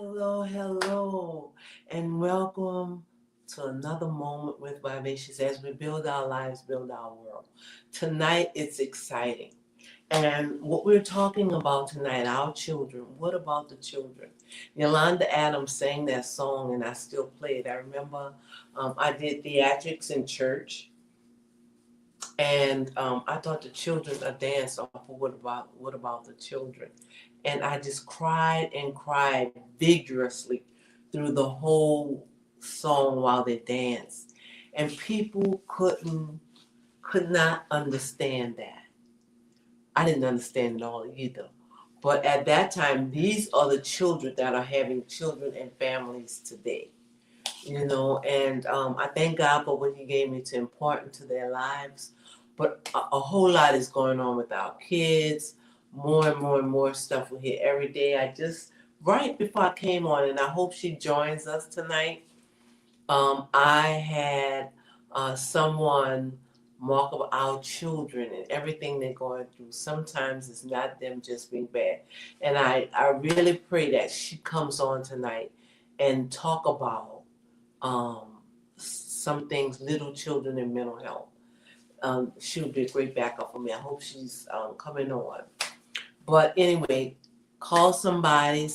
Hello, hello, and welcome to another moment with Vivacious as we build our lives, build our world. Tonight it's exciting. And what we're talking about tonight, our children, what about the children? Yolanda Adams sang that song and I still play it. I remember I did theatrics in church and I taught the children a dance off of what about the children. And I just cried and cried vigorously through the whole song while they danced. And people could not understand that. I didn't understand it all either. But at that time, these are the children that are having children and families today. And I thank God for what He gave me to impart into their lives. But a whole lot is going on with our kids. More and more and more stuff we hear every day. I just, right before I came on, and I hope she joins us tonight, I had someone mark up our children and everything they're going through. Sometimes it's not them just being bad. And I really pray that she comes on tonight and talk about some things, little children and mental health. She would be a great backup for me. I hope she's coming on. But anyway, call somebody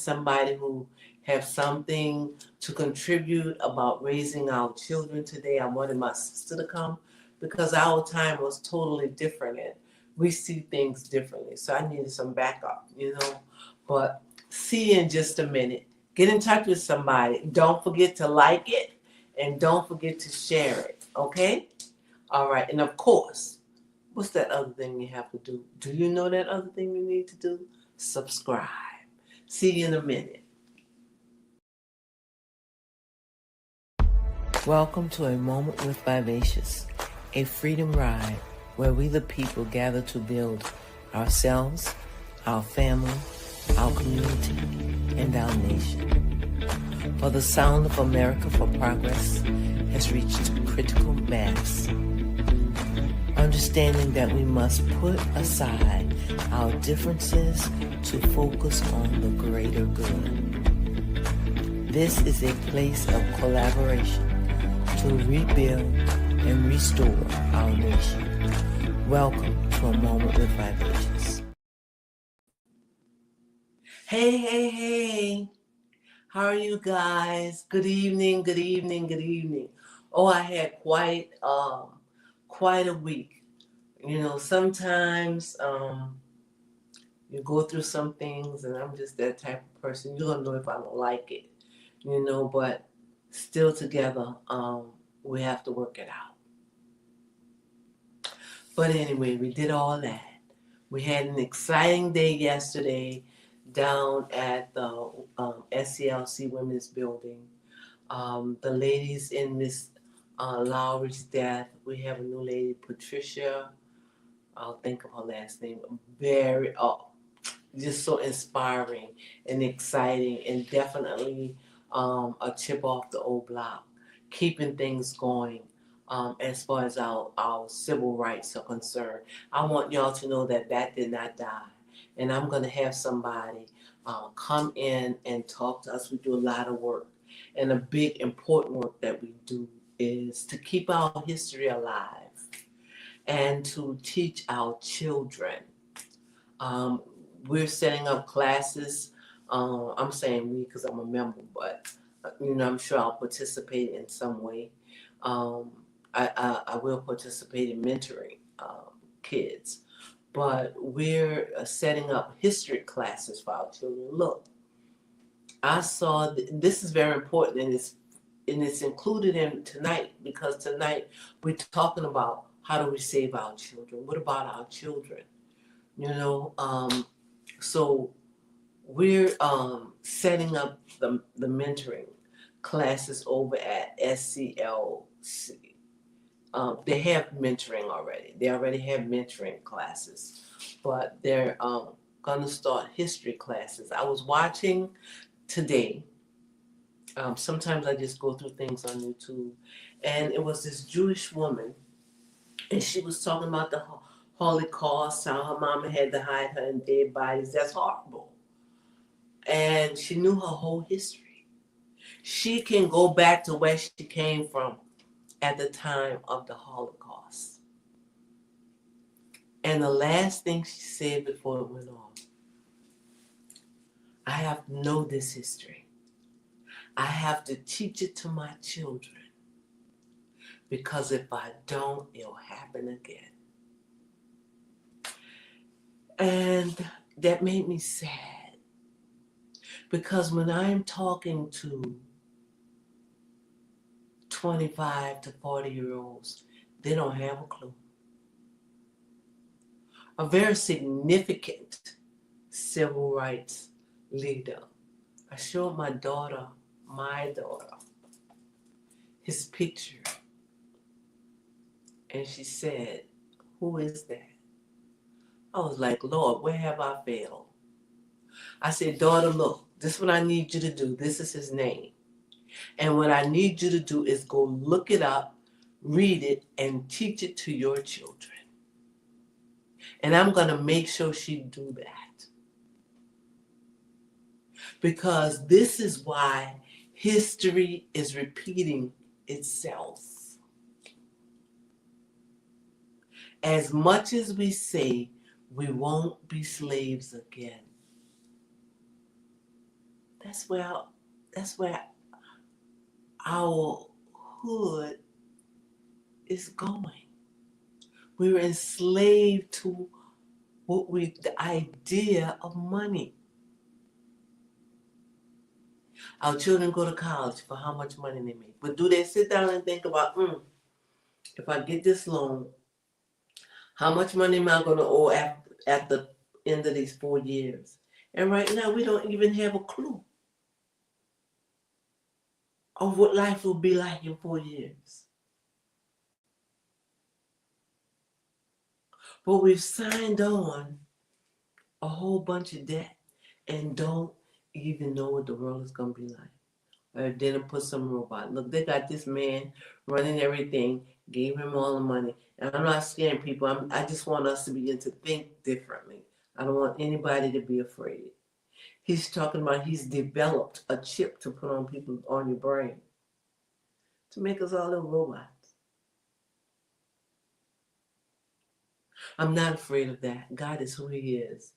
who have something to contribute about raising our children today. I wanted my sister to come because our time was totally different and we see things differently. So I needed some backup. But see you in just a minute. Get in touch with somebody. Don't forget to like it and don't forget to share it. Okay? All right. And of course, what's that other thing you have to do? Do you know that other thing you need to do? Subscribe. See you in a minute. Welcome to A Moment with Vivacious, a freedom ride where we the people gather to build ourselves, our family, our community, and our nation. For the sound of America for progress has reached critical mass. Understanding that we must put aside our differences to focus on the greater good. This is a place of collaboration to rebuild and restore our nation. Welcome to A Moment with Vivacious. Hey, hey, hey. How are you guys? Good evening, good evening, good evening. Oh, I had quite a week. Sometimes you go through some things, and I'm just that type of person. You don't know if I don't like it, but still together, we have to work it out. But anyway, we did all that. We had an exciting day yesterday down at the SCLC Women's Building. The ladies in Miss Lowry's death, we have a new lady, Patricia. I'll think of her last name. Very, just so inspiring and exciting, and definitely a chip off the old block, keeping things going as far as our civil rights are concerned. I want y'all to know that did not die. And I'm going to have somebody come in and talk to us. We do a lot of work. And a big important work that we do is to keep our history alive and to teach our children. We're setting up classes. I'm saying we because I'm a member, but I'm sure I'll participate in some way. I will participate in mentoring kids, but we're setting up history classes for our children. Look, I saw this is very important, and it's included in tonight because tonight we're talking about how do we save our children? What about our children? So we're setting up the mentoring classes over at SCLC. They have mentoring already. They already have mentoring classes, but they're going to start history classes. I was watching today. Sometimes I just go through things on YouTube, and it was this Jewish woman, and she was talking about the Holocaust, how her mama had to hide her in dead bodies. That's horrible. And she knew her whole history. She can go back to where she came from at the time of the Holocaust. And the last thing she said before it went off, I have to know this history. I have to teach it to my children, because if I don't, it'll happen again. And that made me sad, because when I'm talking to 25 to 40-year-olds, they don't have a clue. A very significant civil rights leader. I showed my daughter, his picture, and she said, "Who is that?" I was like, "Lord, where have I failed?" I said, "Daughter, look, this is what I need you to do. This is his name. And what I need you to do is go look it up, read it, and teach it to your children. And I'm going to make sure she do that. Because this is why history is repeating itself. As much as we say we won't be slaves again, that's where our hood is going. We're enslaved to the idea of money. Our children go to college for how much money they make. But do they sit down and think about, if I get this loan, how much money am I going to owe at the end of these 4 years? And right now, we don't even have a clue of what life will be like in 4 years. But we've signed on a whole bunch of debt and don't even know what the world is going to be like. Or then put some robot. Look, they got this man running everything, gave him all the money. And I'm not scaring people. I just want us to begin to think differently. I don't want anybody to be afraid. He's talking about he's developed a chip to put on people, on your brain, to make us all little robots. I'm not afraid of that. God is who he is.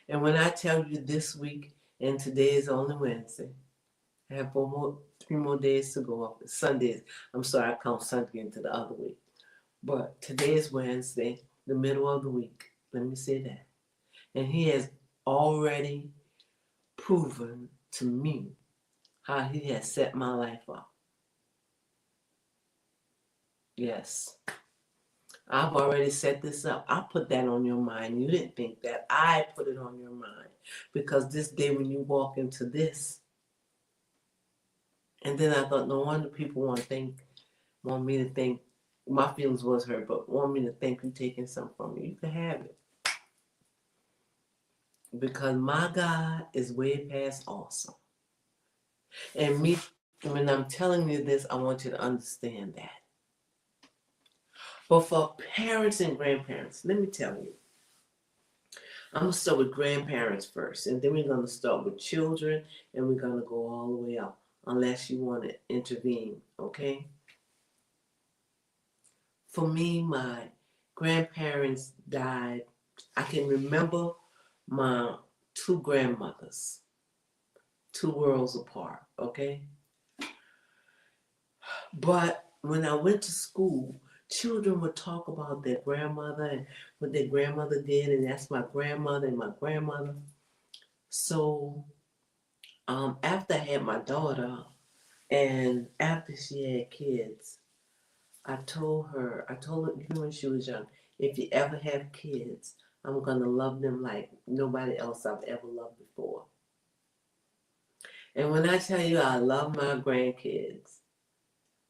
And when I tell you this week, and today is only Wednesday, I have 3 more days to go up. Sundays. I'm sorry, I count Sunday into the other week. But today is Wednesday, the middle of the week. Let me say that. And he has already proven to me how he has set my life up. Yes. I've already set this up. I put that on your mind. You didn't think that. I put it on your mind. Because this day when you walk into this, and then I thought, no wonder people want me to think, my feelings was hurt, but want me to think you're taking something from me. You can have it. Because my God is way past awesome. And me, when I'm telling you this, I want you to understand that. But for parents and grandparents, let me tell you, I'm going to start with grandparents first, and then we're going to start with children, and we're going to go all the way up, unless you want to intervene, okay? For me, my grandparents died. I can remember my 2 grandmothers, 2 worlds apart, okay? But when I went to school, children would talk about their grandmother and what their grandmother did, and that's my grandmother and my grandmother. So after I had my daughter, and after she had kids, I told her even when she was young, if you ever have kids, I'm going to love them like nobody else I've ever loved before. And when I tell you I love my grandkids,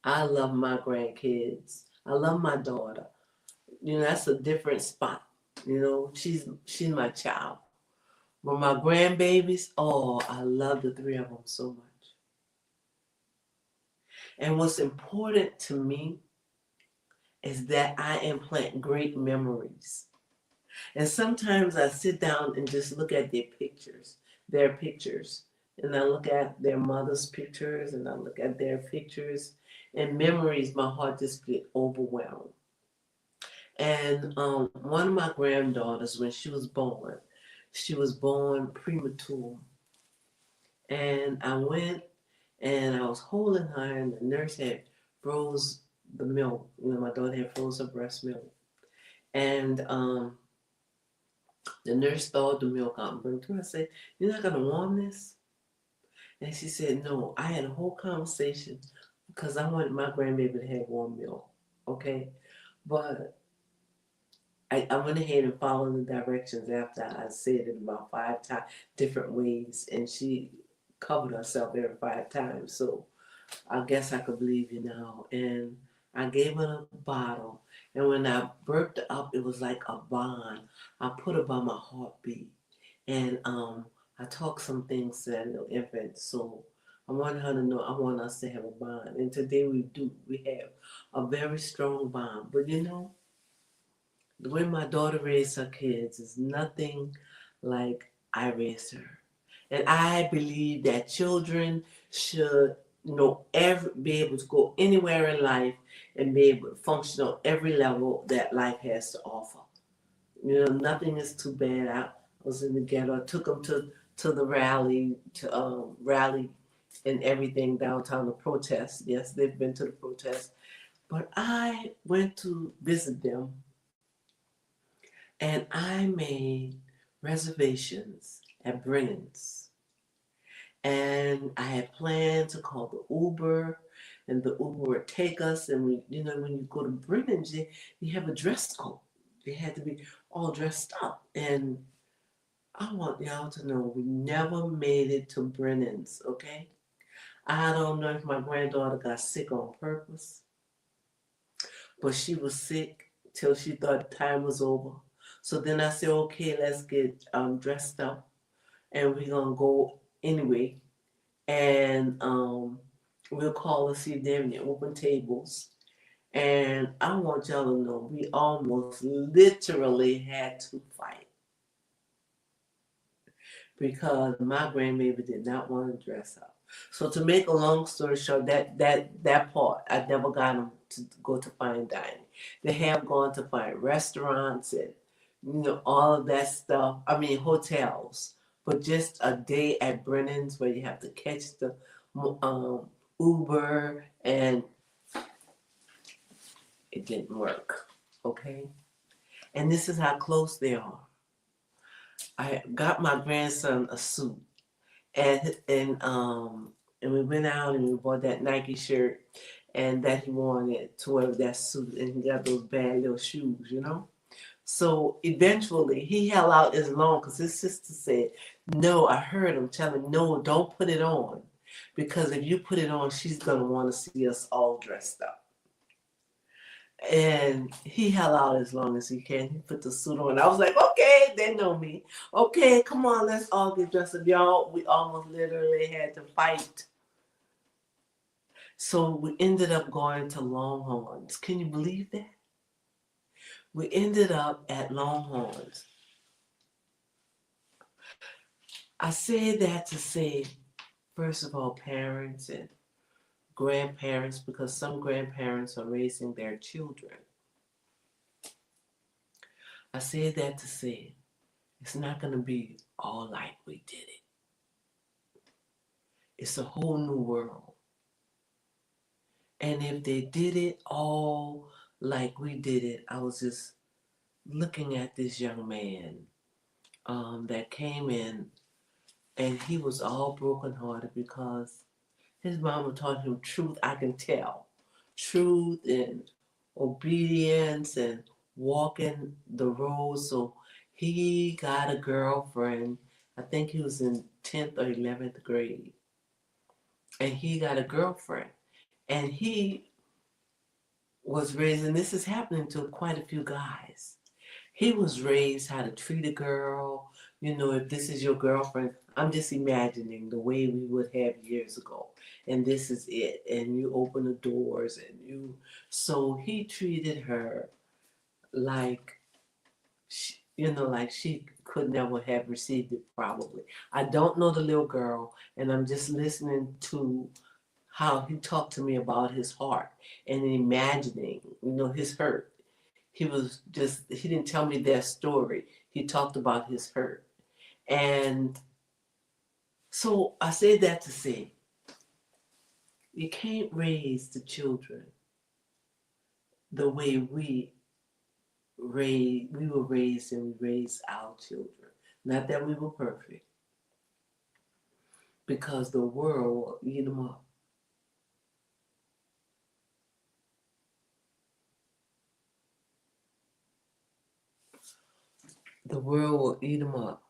I love my grandkids. I love my daughter. You know, that's a different spot. You know, she's my child. But my grandbabies, oh, I love the 3 of them so much. And what's important to me is that I implant great memories. And sometimes I sit down and just look at their pictures. their pictures. And I look at their mother's pictures and I look at their pictures and memories, my heart just get overwhelmed. And one of my granddaughters, when she was born premature. And I went and I was holding her, and the nurse had froze the milk. You know, my daughter had froze her breast milk. And the nurse thawed the milk out and brought it to her. I said, "You're not going to warm this?" And she said, "No." I had a whole conversation because I wanted my grandbaby to have warm milk. Okay. But I went ahead and followed the directions after I said it about 5 times, different ways. And she covered herself every 5 times. So I guess I could believe you now. And I gave her a bottle. And when I burped it up, it was like a bond. I put it by my heartbeat. And I talked some things to that little infant. So I want her to know I want us to have a bond. And today we do. We have a very strong bond. But you know, the way my daughter raised her kids is nothing like I raised her. And I believe that children should be able to go anywhere in life and be able to function on every level that life has to offer. You know, nothing is too bad. I was in the ghetto. I took them to the rally and everything downtown, the protest. Yes, they've been to the protest. But I went to visit them and I made reservations at Brennan's. And I had planned to call the Uber, and the Uber would take us. And when you go to Brennan's, you have a dress code. They had to be all dressed up. And I want y'all to know we never made it to Brennan's, okay? I don't know if my granddaughter got sick on purpose, but she was sick till she thought time was over. So then I said, okay, let's get dressed up, and we're gonna go anyway. And we'll call and see if they have any open tables. And I want y'all to know we almost literally had to fight because my grandbaby did not want to dress up. So to make a long story short, that part I never got them to go to fine dining. They have gone to fine restaurants and all of that stuff. I mean hotels, but just a day at Brennan's where you have to catch the Uber, and it didn't work. Okay, and this is how close they are. I got my grandson a suit, and we went out and we bought that Nike shirt and that he wanted to wear that suit, and he got those bad little shoes. So eventually he held out as long because his sister said, "No," I heard him tell him, "No, don't put it on. Because if you put it on, she's going to want to see us all dressed up." And he held out as long as he can. He put the suit on. I was like, okay, they know me. Okay, come on, let's all get dressed up. Y'all, we almost literally had to fight. So we ended up going to Longhorns. Can you believe that? We ended up at Longhorns. I said that to say, first of all, parents and grandparents, because some grandparents are raising their children. I said that to say it's not going to be all like we did it. It's a whole new world. And if they did it all like we did it, I was just looking at this young man that came in, and he was all brokenhearted because his mama taught him truth. I can tell. Truth and obedience and walking the road. So he got a girlfriend. I think he was in 10th or 11th grade. And he got a girlfriend. And he was raised, and this is happening to quite a few guys. He was raised how to treat a girl. If this is your girlfriend, I'm just imagining the way we would have years ago. And this is it. And you open the doors so he treated her like, like she could never have received it probably. I don't know the little girl, and I'm just listening to how he talked to me about his heart and imagining, his hurt. He didn't tell me their story. He talked about his hurt. And so I say that to say, you can't raise the children the way we were raised and we raised our children. Not that we were perfect, because the world will eat them up. The world will eat them up.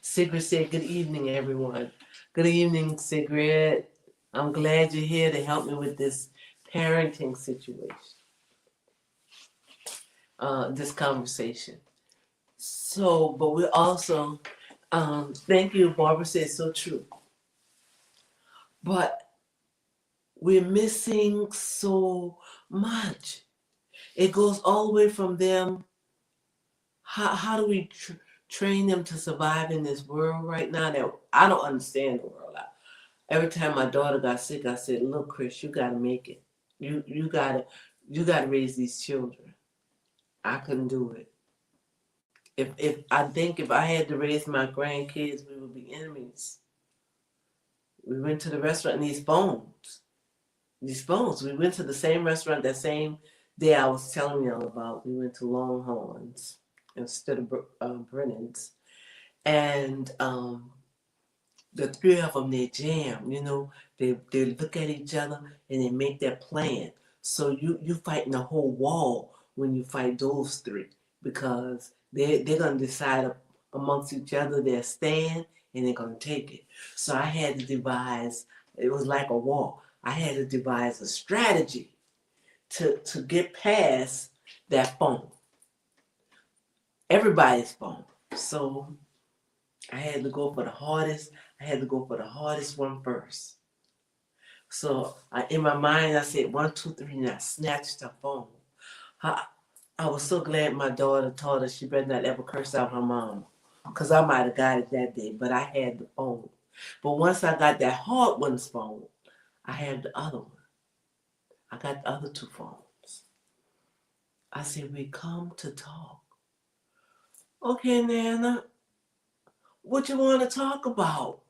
Sigrid said, good evening, everyone. Good evening, Sigrid. I'm glad you're here to help me with this parenting situation, this conversation. So, but we're also, thank you, Barbara said, so true. But we're missing so much. It goes all the way from them. How do we train them to survive in this world right now? That I don't understand the world. Every time my daughter got sick, I said, "Look, Chris, you got to make it. You gotta raise these children." I couldn't do it. If I think if I had to raise my grandkids, we would be enemies. We went to the restaurant and these phones. We went to the same restaurant that same day I was telling y'all about. We went to Longhorns instead of Brennan's. And the three of them, they jam, they look at each other and they make their plan. So you fighting the whole wall when you fight those three, because they're going to decide amongst each other their stand, and they're going to take it. So I had to devise, it was like a wall. I had to devise a strategy to get past that phone. Everybody's phone. So I had to go for the hardest. I had to go for the hardest one first. So in my mind, I said 1, 2, 3, and I snatched her phone. I was so glad my daughter told her she better not ever curse out her mom, because I might have got it that day, but I had the phone. But once I got that hard one's phone, I had the other one. I got the other 2 phones. I said, we come to talk. Okay, Nana, what you want to talk about?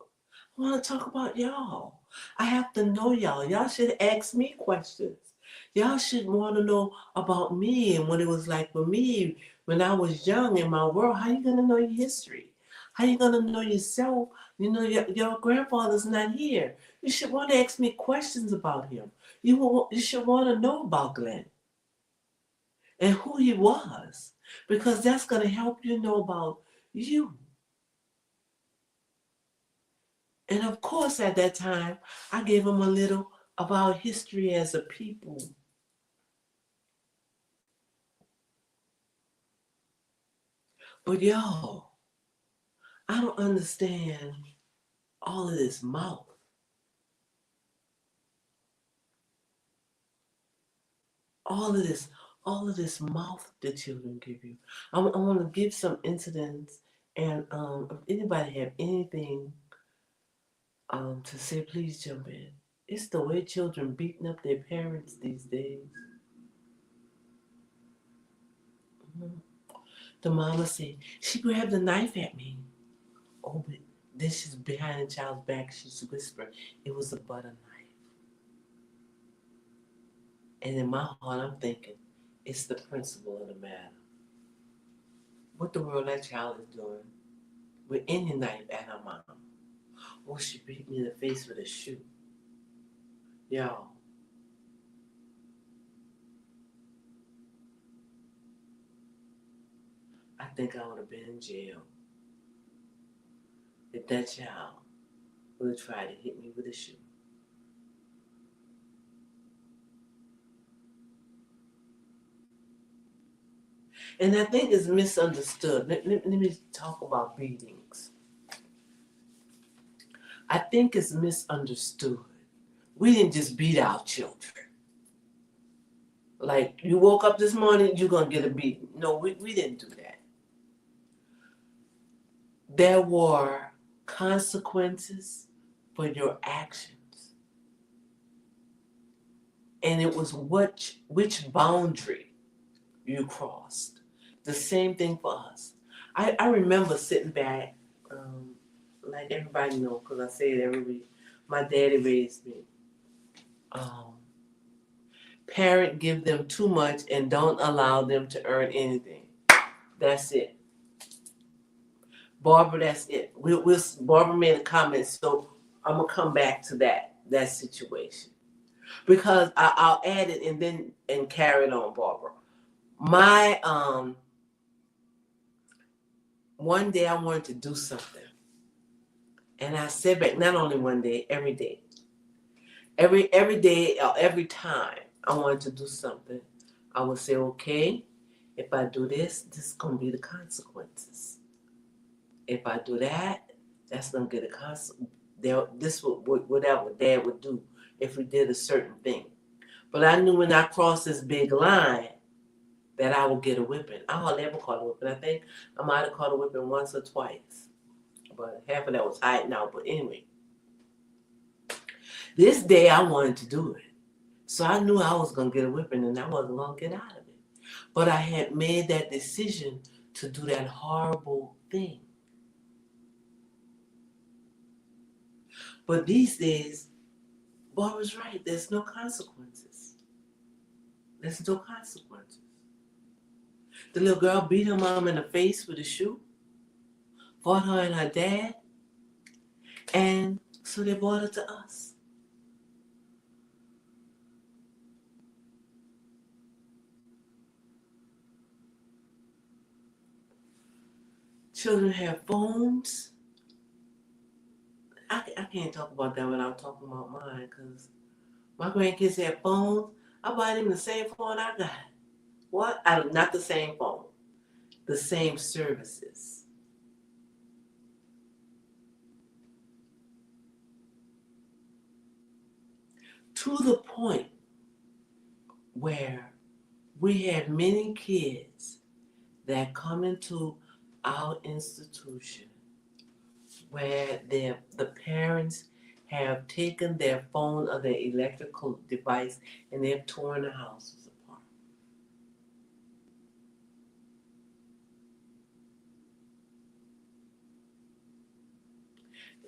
I want to talk about y'all. I have to know y'all. Y'all should ask me questions. Y'all should want to know about me and what it was like for me when I was young in my world. How you going to know your history? How you going to know yourself? Your grandfather's not here. You should want to ask me questions about him. You should want to know about Glenn and who he was, because that's going to help you know about you. And of course, at that time, I gave him a little of our history as a people. But y'all, I don't understand all of this mouth. All of this mouth the children give you. I want to give some incidents, and if anybody have anything to say, please jump in. It's the way children beating up their parents these days. Mm-hmm. The mama said, she grabbed a knife at me. Oh, but then she's behind the child's back. She's whispering, it was a butter knife. And in my heart, I'm thinking, it's the principle of the matter. What the world that child is doing with any knife at her mom. Oh, she beat me in the face with a shoe. Y'all, I think I would have been in jail if that child would have tried to hit me with a shoe. And I think it's misunderstood. Let me talk about beatings. I think it's misunderstood. We didn't just beat our children. Like, you woke up this morning, you're going to get a beating. No, we didn't do that. there were consequences for your actions. And it was which boundary you crossed. The same thing for us. I remember sitting back, like everybody knows, because I say it every week. My daddy raised me. Um, Parent give them too much and don't allow them to earn anything. That's it. Barbara, that's it. Barbara made a comment, so I'm gonna come back to that situation because I'll add it and carry it on, Barbara. My one day I wanted to do something, and I said back not only one day, every day, every day or every time I wanted to do something, I would say, okay, if I do this, this is gonna be the consequences. If I do that, that's gonna get a consequence. This would whatever Dad would do if we did a certain thing. But I knew when I crossed this big line that I would get a whipping. I hardly ever caught a whipping. I think I might have caught a whipping once or twice, but half of that was hiding out. But anyway, this day I wanted to do it, so I knew I was gonna get a whipping, and I wasn't gonna get out of it. But I had made that decision to do that horrible thing. But these days, Barbara's right. There's no consequences. There's no consequences. The little girl beat her mom in the face with a shoe, fought her and her dad, and so they brought her to us. Children have phones. I can't talk about that without talking about mine because my grandkids have phones. I buy them the same phone I got. What? Not the same phone. The same services. To the point where we have many kids that come into our institution where the parents have taken their phone or their electrical device and they've torn the houses apart.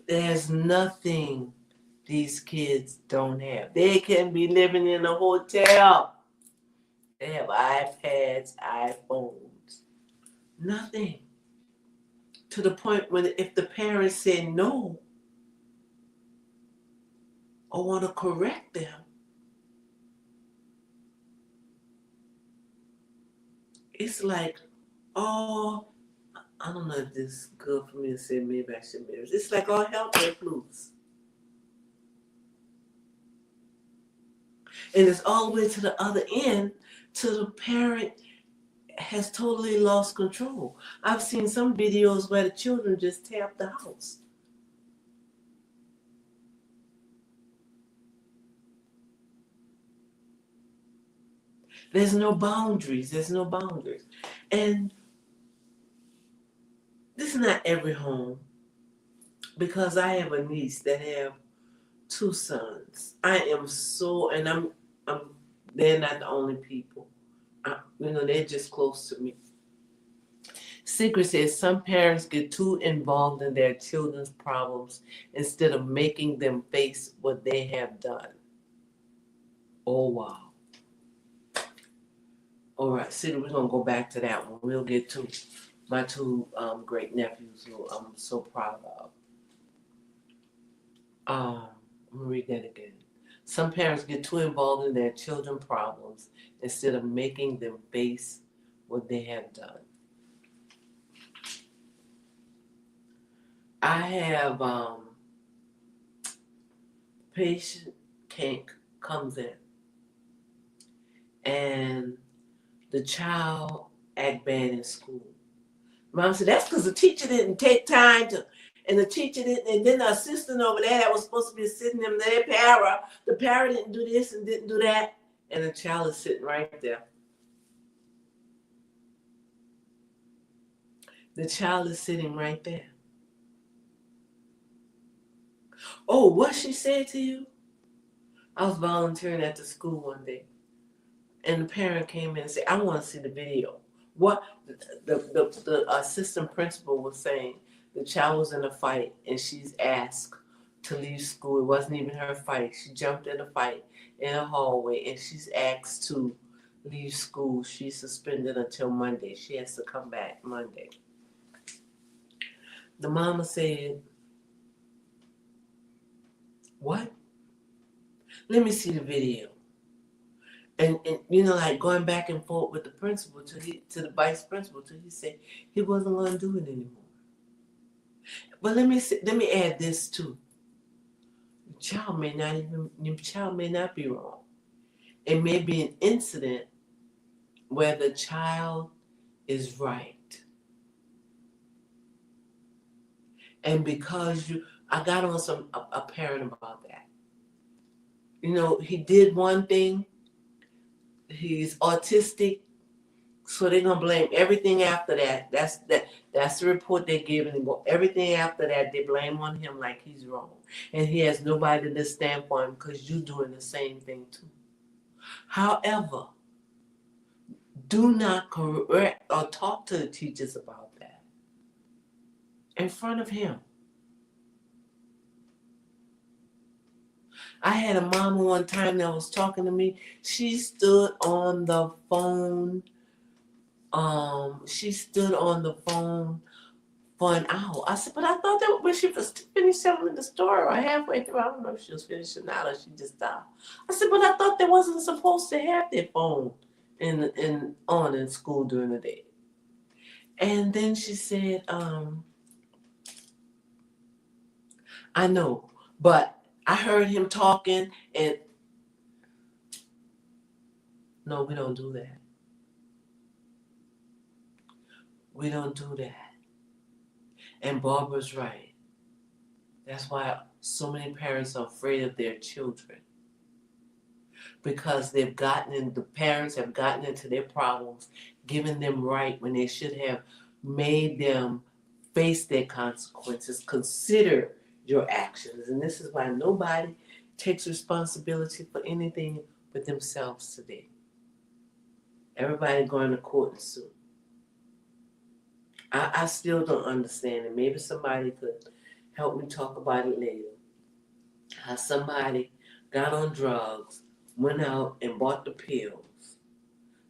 There's nothing these kids don't have. They can be living in a hotel. They have iPads, iPhones. Nothing. To the point when if the parents say no or want to correct them, it's like, oh, I don't know if this is good for me to say, maybe I should marry. It's like all hell breaks loose. And it's all the way to the other end till the parent has totally lost control. I've seen some videos where the children just tap the house. There's no boundaries. There's no boundaries. And this is not every home because I have a niece that have two sons. I am so, and I'm they're not the only people. They're just close to me. Secret says some parents get too involved in their children's problems instead of making them face what they have done. Oh, wow. All right, City, we're going to go back to that one. We'll get to my two great nephews who I'm so proud of. Let me read that again. Some parents get too involved in their children's problems instead of making them face what they have done. I have patient comes in and the child act bad in school. Mom said, that's because the teacher didn't take time to, and the teacher didn't, and then the assistant over there that was supposed to be sitting them there, the para didn't do this and didn't do that, and the child is sitting right there. The child is sitting right there. Oh, what she said to you? I was volunteering at the school one day, and the parent came in and said, "I want to see the video." What the assistant principal was saying, the child was in a fight, and she's asked to leave school. It wasn't even her fight. She jumped in a fight in a hallway, and she's asked to leave school. She's suspended until Monday. She has to come back Monday. The mama said, "What? Let me see the video." And like going back and forth with the principal to the vice principal till he said he wasn't going to do it anymore. But let me add this too. The child may not be wrong. It may be an incident where the child is right. And because I got on a parent about that. He did one thing. He's autistic. So they're gonna blame everything after that. That's the report they're giving. And everything after that, they blame on him like he's wrong, and he has nobody to stand for him because you're doing the same thing too. However, do not correct or talk to the teachers about that in front of him. I had a mama one time that was talking to me. She stood on the phone. She stood on the phone for an hour. I said, but I thought that when she was finished telling the story or halfway through, I don't know if she was finishing out or she just stopped. I said, but I thought they wasn't supposed to have their phone in school during the day. And then she said, I know, but I heard him talking and no, we don't do that. We don't do that. And Barbara's right. That's why so many parents are afraid of their children. Because the parents have gotten into their problems, giving them right when they should have made them face their consequences, consider your actions. And this is why nobody takes responsibility for anything but themselves today. Everybody going to court and sue. I still don't understand it. Maybe somebody could help me talk about it later. How somebody got on drugs, went out and bought the pills,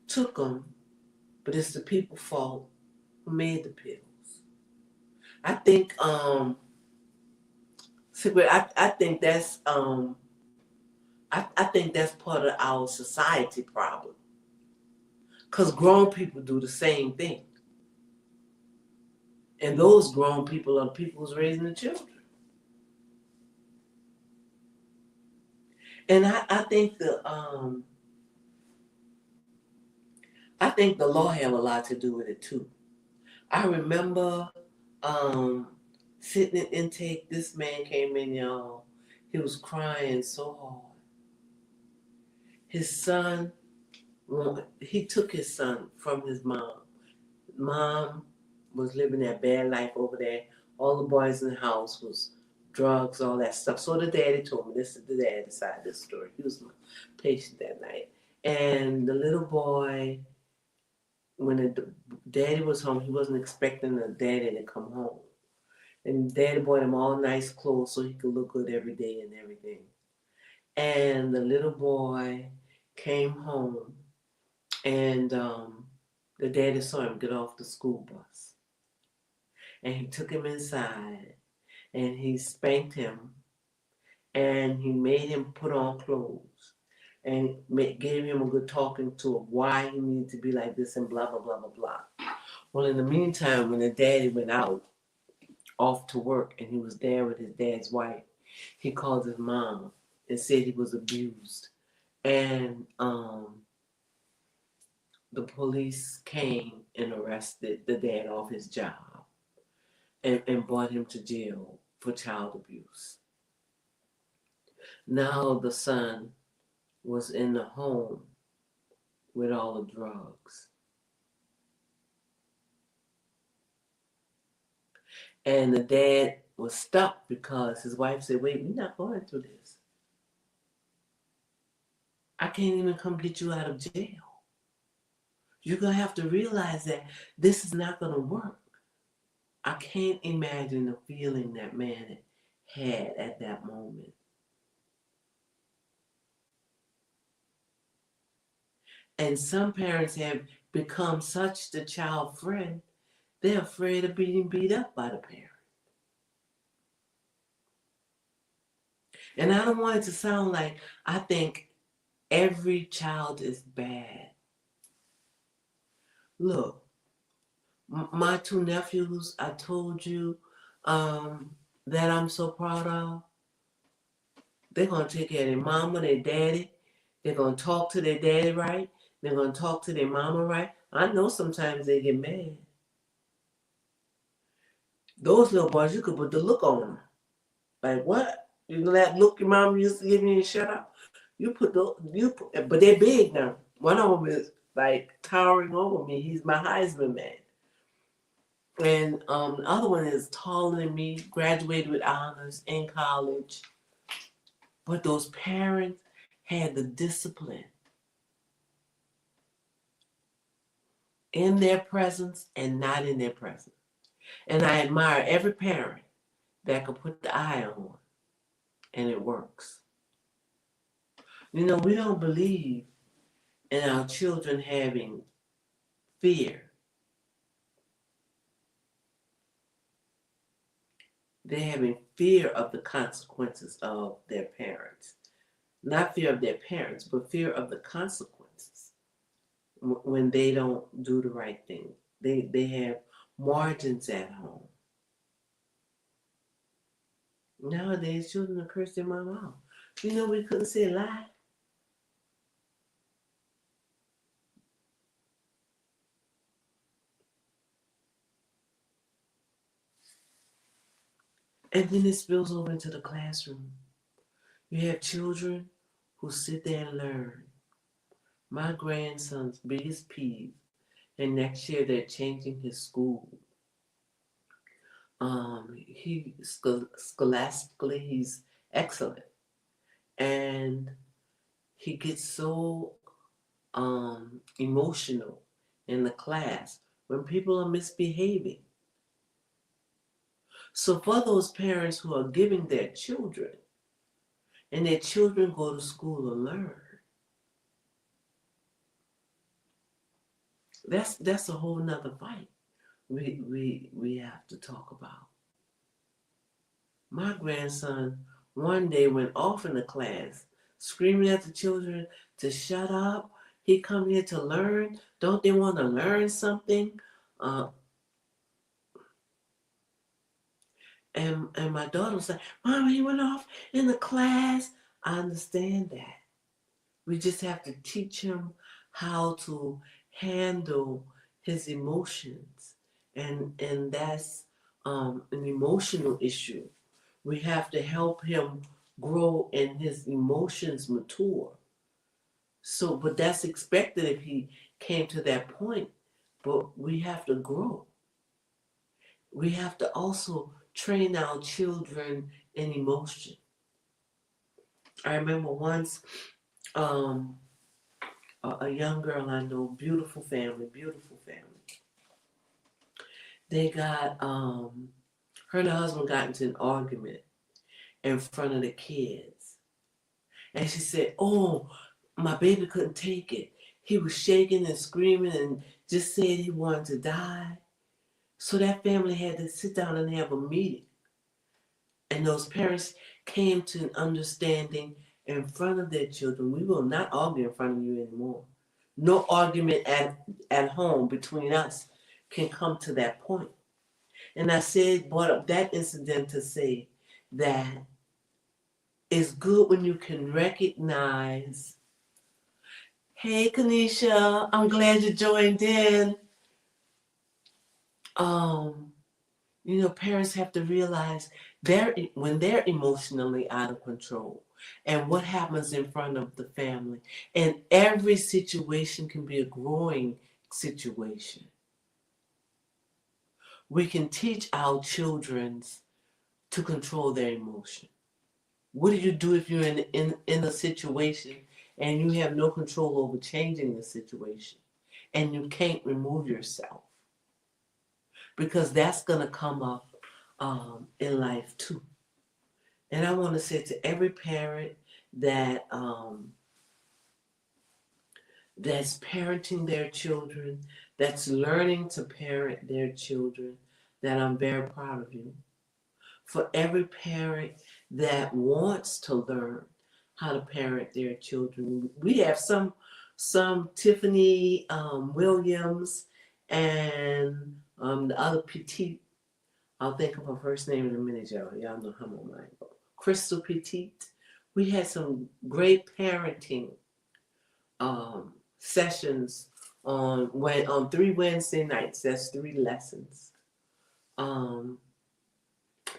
took them, but it's the people's fault who made the pills. I think I think that's I think that's part of our society problem. Because grown people do the same thing. And those grown people are people who's raising the children. And I think the law have a lot to do with it too. I remember sitting in intake, this man came in, y'all. He was crying so hard. His son, he took his son from his mom. Mom was living that bad life over there. All the boys in the house was drugs, all that stuff. So the daddy told me, this is the daddy side of the story. He was my patient that night. And the little boy, when the daddy was home, he wasn't expecting the daddy to come home. And daddy bought him all nice clothes so he could look good every day and everything. And the little boy came home and the daddy saw him get off the school bus. And he took him inside and he spanked him and he made him put on clothes and gave him a good talking to of why he needed to be like this and blah, blah, blah, blah, blah. Well, in the meantime, when the daddy went out off to work and he was there with his dad's wife, he called his mom and said he was abused. And the police came and arrested the dad off his job and brought him to jail for child abuse. Now the son was in the home with all the drugs. And the dad was stuck because his wife said, wait, we're not going through this. I can't even come get you out of jail. You're going to have to realize that this is not going to work. I can't imagine the feeling that man had at that moment. And some parents have become such the child friend, they're afraid of being beat up by the parent. And I don't want it to sound like I think every child is bad. Look, my two nephews, I told you that I'm so proud of, they're going to take care of their mama, their daddy. They're going to talk to their daddy right. They're going to talk to their mama right. I know sometimes they get mad. Those little boys, you could put the look on them. Like, what? You know that look your mom used to give me and shut up? But they're big now. One of them is like towering over me. He's my Heisman man. And the other one is taller than me, graduated with honors in college. But those parents had the discipline in their presence and not in their presence. And I admire every parent that could put the eye on, and it works. You know, we don't believe in our children having fear. They're having fear of the consequences of their parents. Not fear of their parents, but fear of the consequences when they don't do the right thing. They have margins at home. Nowadays, children are cursing their mom out. You know, we couldn't say a lie. And then it spills over into the classroom. You have children who sit there and learn. My grandson's biggest peeve, and next year they're changing his school. He scholastically he's excellent, and he gets so emotional in the class when people are misbehaving. So for those parents who are giving their children, and their children go to school and learn, that's a whole nother fight we have to talk about. My grandson one day went off in the class, screaming at the children to shut up. He come here to learn. Don't they want to learn something? Uh, and my daughter was like, Mama, he went off in the class. I understand that. We just have to teach him how to handle his emotions. And that's an emotional issue. We have to help him grow and his emotions mature. So, but that's expected if he came to that point. But we have to grow. We have to also train our children in emotion. I remember once um, a young girl I know, beautiful family. They got, her and her husband got into an argument in front of the kids. And she said, oh, my baby couldn't take it. He was shaking and screaming and just said he wanted to die. So that family had to sit down and have a meeting. And those parents came to an understanding in front of their children. We will not argue in front of you anymore. No argument at home between us can come to that point. And I brought up that incident to say that it's good when you can recognize, hey, Kanisha, I'm glad you joined in. Parents have to realize when they're emotionally out of control and what happens in front of the family. And every situation can be a growing situation. We can teach our children to control their emotion? What do you do if you're in a situation and you have no control over changing the situation and you can't remove yourself? Because that's going to come up in life too. And I want to say to every parent that that's parenting their children, that's learning to parent their children, that I'm very proud of you. For every parent that wants to learn how to parent their children, we have some Tiffany Williams and the other petite. I'll think of her first name in a minute, y'all. Y'all know how my mind goes. Crystal Petite. We had some great parenting sessions on 3 Wednesday nights. That's 3 lessons,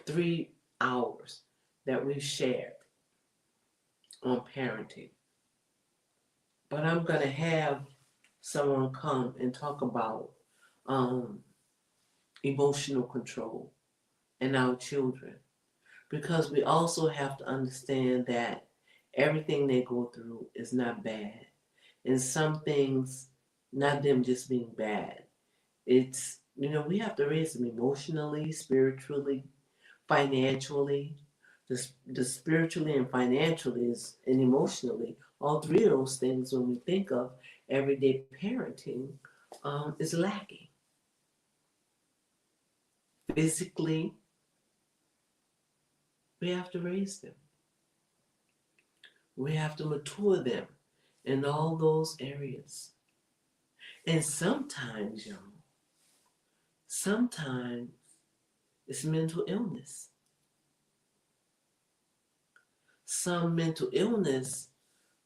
3 hours that we shared on parenting. But I'm gonna have someone come and talk about um, emotional control in our children, because we also have to understand that everything they go through is not bad, and some things, not them just being bad. It's, we have to raise them emotionally, spiritually, financially. The spiritually and financially is, and emotionally, all three of those things, when we think of everyday parenting, is lacking. Physically, we have to raise them. We have to mature them in all those areas. And sometimes, y'all, sometimes it's mental illness. Some mental illness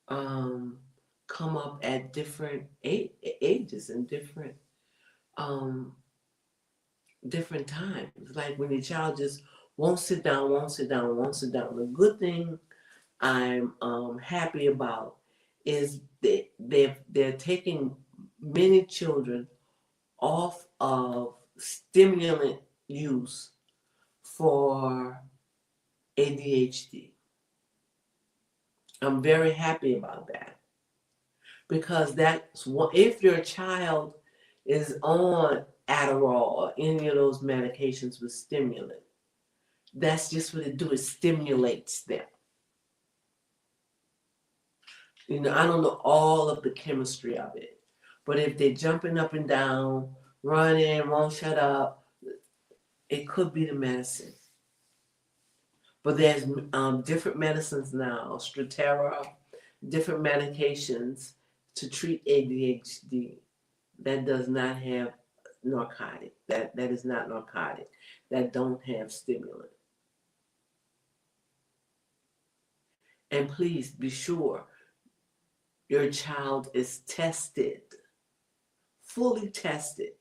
come up at different ages and um, different times. Like when the child just won't sit down, won't sit down, won't sit down. The good thing I'm happy about is they're taking many children off of stimulant use for ADHD. I'm very happy about that, because that's one, if your child is on Adderall or any of those medications with stimulant, that's just what it do. It stimulates them. I don't know all of the chemistry of it, but if they're jumping up and down, running, won't shut up, it could be the medicine. But there's different medicines now, Strattera, different medications to treat ADHD that does not have narcotic, that is not narcotic, that don't have stimulant. And please be sure your child is tested, fully tested,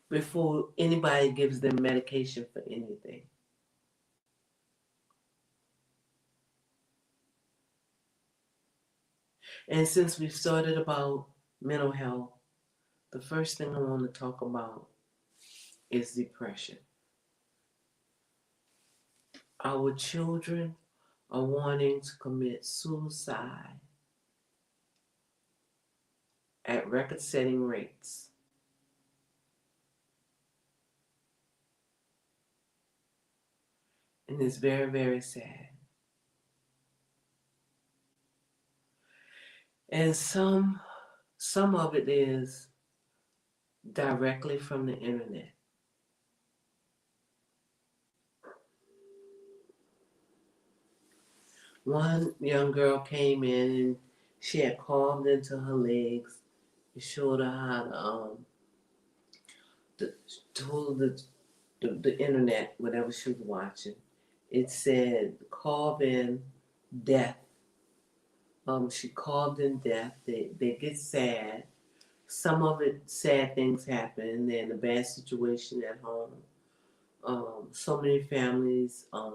before anybody gives them medication for anything. And since we've started about mental health, the first thing I want to talk about is depression. Our children are wanting to commit suicide at record-setting rates. And it's very, very sad. And some of it is directly from the internet. One young girl came in and she had carved into her legs. It showed her how told the internet, whatever she was watching, it said carve in death. She carved in death. They get sad. Some of it, sad things happen. They're in a bad situation at home. So many families are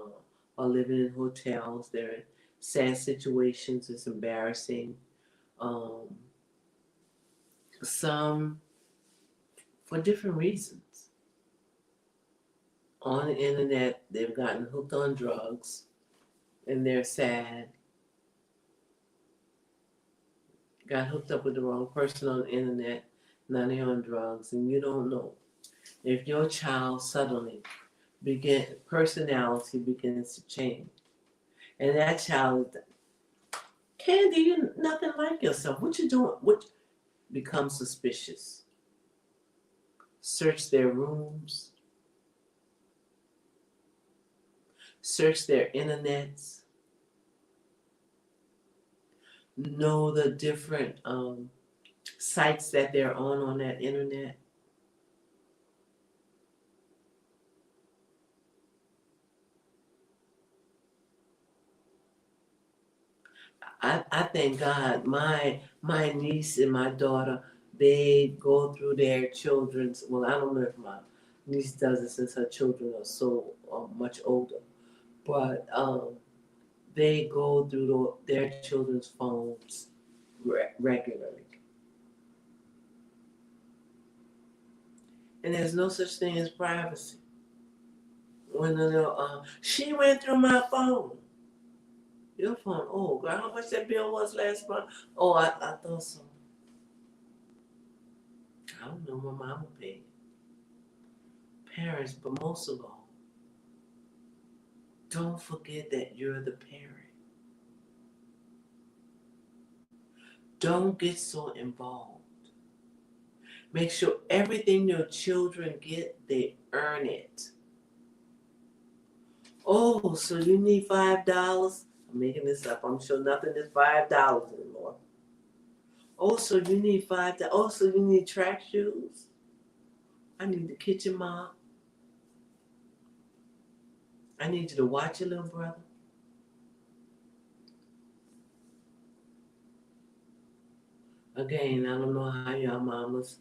living in hotels. They're in sad situations. It's embarrassing. Um, some for different reasons. on the internet, they've gotten hooked on drugs and they're sad, got hooked up with the wrong person on the internet, now they're on drugs, and you don't know if your child suddenly personality begins to change, and that child, Candy, you nothing like yourself. What you doing? What become suspicious? Search their rooms, search their internets, know the different sites that they're on that internet. I thank God my niece and my daughter, they go through their children's, well, I don't know if my niece does it since her children are so much older, but they go through their children's phones regularly. And there's no such thing as privacy. When she went through my phone. Your phone, oh, girl, how much that bill was last month? Oh, I thought so. I don't know, my mama paid. Parents, but most of all, don't forget that you're the parent. Don't get so involved. Make sure everything your children get, they earn it. Oh, so you need $5? I'm making this up. I'm sure nothing is $5 anymore. Oh, so you need $5? Oh, so you need track shoes? I need the kitchen mop. I need you to watch your little brother. Again, I don't know how y'all mamas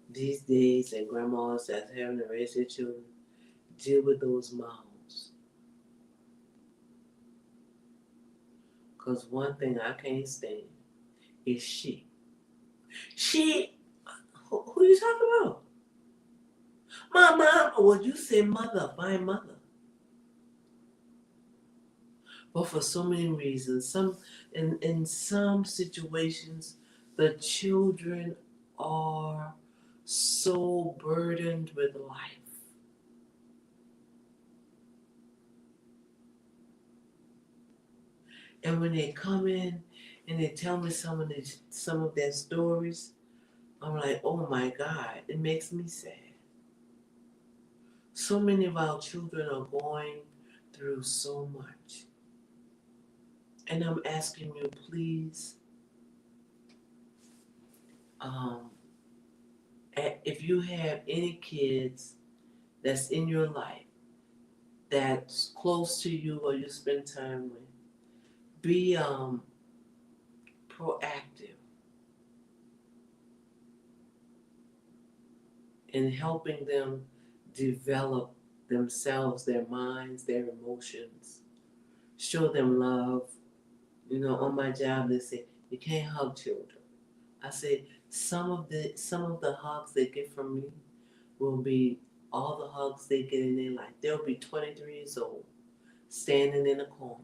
these days and grandmas that's having to raise their children deal with those moms. Because one thing I can't stand is she. She, who you talking about? My mom, well, you say mother, my mother. But for so many reasons, in some situations, the children are so burdened with life. And when they come in and they tell me some of their stories, I'm like, oh my God, it makes me sad. So many of our children are going through so much. And I'm asking you, please, um, if you have any kids that's in your life that's close to you or you spend time with, be proactive in helping them develop themselves, their minds, their emotions. Show them love. You know, on my job they say you can't hug children. I say some of the hugs they get from me will be all the hugs they get in their life. They'll be 23 years old, standing in a corner,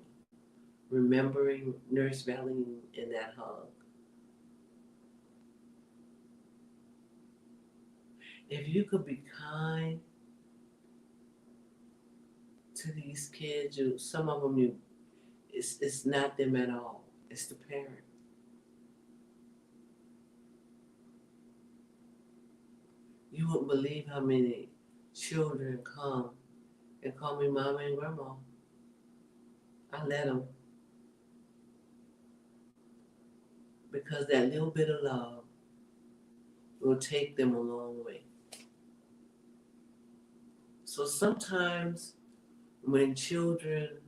remembering Nurse Valley in that hug. If you could be kind to these kids, some of them it's not them at all. It's the parent. You wouldn't believe how many children come and call me mama and grandma. I let them because that little bit of love will take them a long way. So sometimes when children